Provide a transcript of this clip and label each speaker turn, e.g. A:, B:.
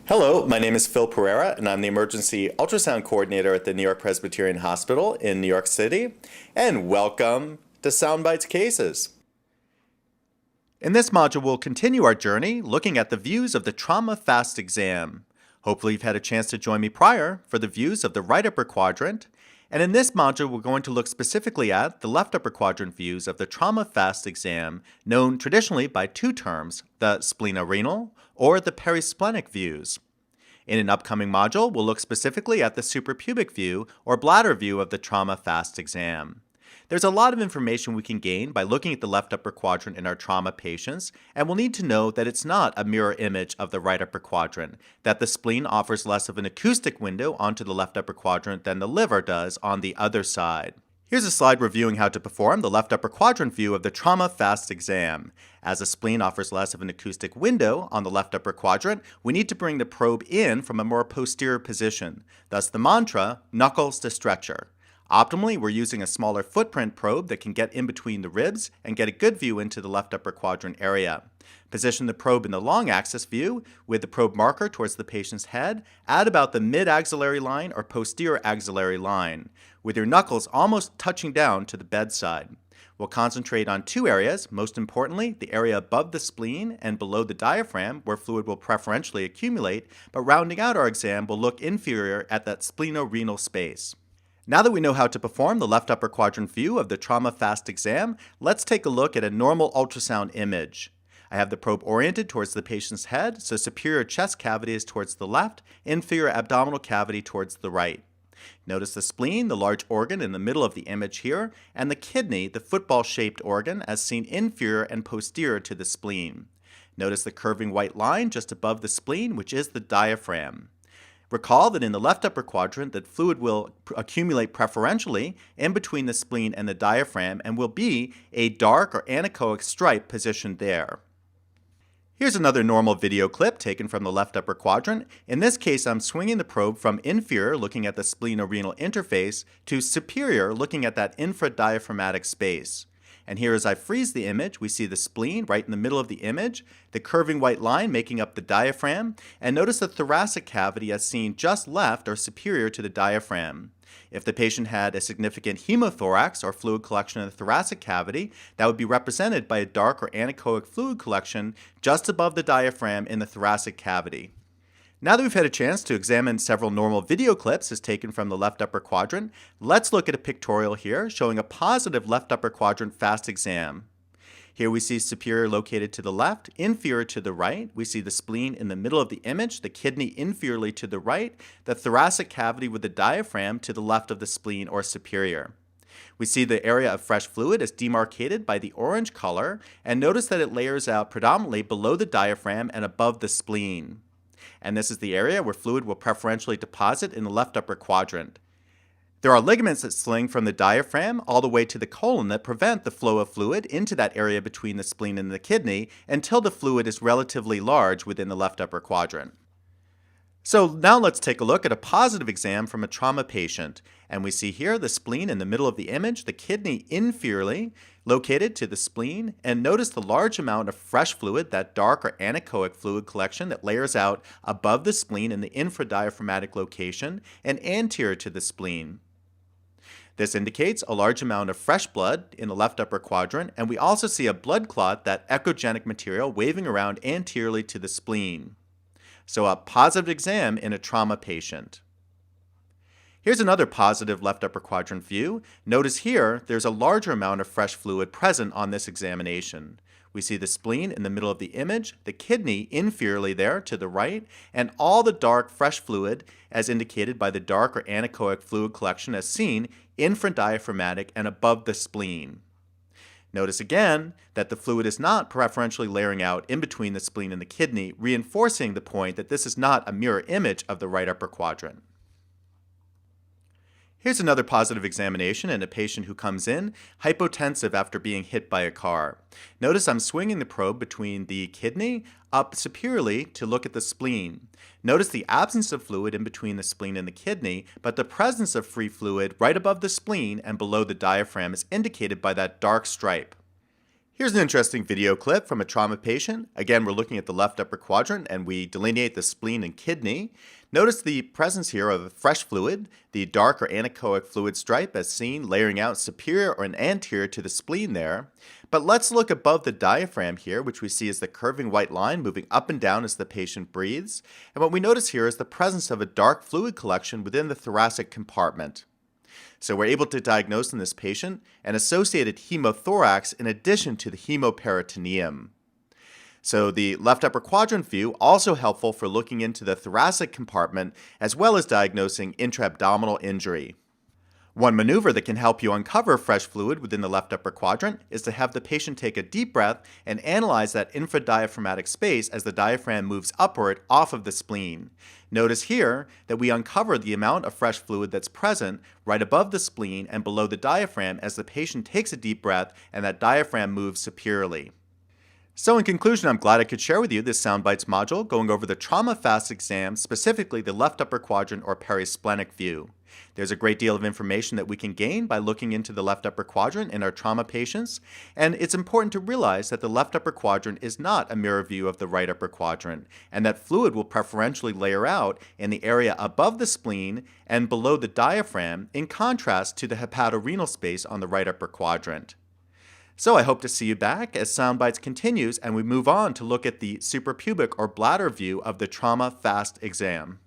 A: Hello, my name is Phil Pereira, and I'm the Emergency Ultrasound Coordinator at the New York Presbyterian Hospital in New York City. And welcome to Soundbites Cases. In this module, we'll continue our journey looking at the views of the trauma FAST exam. Hopefully, you've had a chance to join me prior for the views of the right upper quadrant. And in this module, we're going to look specifically at the left upper quadrant views of the trauma FAST exam, known traditionally by two terms, the splenorenal or the perisplenic views. In an upcoming module, we'll look specifically at the suprapubic view or bladder view of the trauma FAST exam. There's a lot of information we can gain by looking at the left upper quadrant in our trauma patients, and we'll need to know that it's not a mirror image of the right upper quadrant, that the spleen offers less of an acoustic window onto the left upper quadrant than the liver does on the other side. Here's a slide reviewing how to perform the left upper quadrant view of the trauma FAST exam. As the spleen offers less of an acoustic window on the left upper quadrant, we need to bring the probe in from a more posterior position. Thus the mantra, knuckles to stretcher. Optimally, we're using a smaller footprint probe that can get in between the ribs and get a good view into the left upper quadrant area. Position the probe in the long axis view with the probe marker towards the patient's head at about the mid-axillary line or posterior axillary line, with your knuckles almost touching down to the bedside. We'll concentrate on two areas, most importantly, the area above the spleen and below the diaphragm where fluid will preferentially accumulate, but rounding out our exam will look inferior at that splenorenal space. Now that we know how to perform the left upper quadrant view of the trauma FAST exam, let's take a look at a normal ultrasound image. I have the probe oriented towards the patient's head, so superior chest cavity is towards the left, inferior abdominal cavity towards the right. Notice the spleen, the large organ in the middle of the image here, and the kidney, the football-shaped organ, as seen inferior and posterior to the spleen. Notice the curving white line just above the spleen, which is the diaphragm. Recall that in the left upper quadrant that fluid will accumulate preferentially in between the spleen and the diaphragm and will be a dark or anechoic stripe positioned there. Here's another normal video clip taken from the left upper quadrant. In this case, I'm swinging the probe from inferior, looking at the splenorenal interface, to superior, looking at that infradiaphragmatic space. And here as I freeze the image, we see the spleen right in the middle of the image, the curving white line making up the diaphragm, and notice the thoracic cavity as seen just left or superior to the diaphragm. If the patient had a significant hemothorax or fluid collection in the thoracic cavity, that would be represented by a dark or anechoic fluid collection just above the diaphragm in the thoracic cavity. Now that we've had a chance to examine several normal video clips as taken from the left upper quadrant, let's look at a pictorial here showing a positive left upper quadrant FAST exam. Here we see superior located to the left, inferior to the right. We see the spleen in the middle of the image, the kidney inferiorly to the right, the thoracic cavity with the diaphragm to the left of the spleen or superior. We see the area of fresh fluid is demarcated by the orange color, and notice that it layers out predominantly below the diaphragm and above the spleen. And this is the area where fluid will preferentially deposit in the left upper quadrant. There are ligaments that sling from the diaphragm all the way to the colon that prevent the flow of fluid into that area between the spleen and the kidney until the fluid is relatively large within the left upper quadrant. So now let's take a look at a positive exam from a trauma patient. And we see here the spleen in the middle of the image, the kidney inferiorly located to the spleen, and notice the large amount of fresh fluid, that dark or anechoic fluid collection that layers out above the spleen in the infradiaphragmatic location and anterior to the spleen. This indicates a large amount of fresh blood in the left upper quadrant, and we also see a blood clot, that echogenic material, waving around anteriorly to the spleen. So a positive exam in a trauma patient. Here's another positive left upper quadrant view. Notice here, there's a larger amount of fresh fluid present on this examination. We see the spleen in the middle of the image, the kidney inferiorly there to the right, and all the dark fresh fluid as indicated by the dark or anechoic fluid collection as seen infradiaphragmatic and above the spleen. Notice again that the fluid is not preferentially layering out in between the spleen and the kidney, reinforcing the point that this is not a mirror image of the right upper quadrant. Here's another positive examination in a patient who comes in hypotensive after being hit by a car. Notice I'm swinging the probe between the kidney up superiorly to look at the spleen. Notice the absence of fluid in between the spleen and the kidney, but the presence of free fluid right above the spleen and below the diaphragm is indicated by that dark stripe. Here's an interesting video clip from a trauma patient. Again, we're looking at the left upper quadrant and we delineate the spleen and kidney. Notice the presence here of fresh fluid, the dark or anechoic fluid stripe as seen layering out superior or anterior to the spleen there. But let's look above the diaphragm here, which we see as the curving white line moving up and down as the patient breathes. And what we notice here is the presence of a dark fluid collection within the thoracic compartment. So we're able to diagnose in this patient an associated hemothorax in addition to the hemoperitoneum. So the left upper quadrant view also helpful for looking into the thoracic compartment as well as diagnosing intra-abdominal injury. One maneuver that can help you uncover fresh fluid within the left upper quadrant is to have the patient take a deep breath and analyze that infradiaphragmatic space as the diaphragm moves upward off of the spleen. Notice here that we uncover the amount of fresh fluid that's present right above the spleen and below the diaphragm as the patient takes a deep breath and that diaphragm moves superiorly. So in conclusion, I'm glad I could share with you this Soundbites module going over the trauma fast exam, specifically the left upper quadrant or perisplenic view. There's a great deal of information that we can gain by looking into the left upper quadrant in our trauma patients, and it's important to realize that the left upper quadrant is not a mirror view of the right upper quadrant, and that fluid will preferentially layer out in the area above the spleen and below the diaphragm, in contrast to the hepatorenal space on the right upper quadrant. So I hope to see you back as Soundbites continues and we move on to look at the suprapubic or bladder view of the trauma fast exam.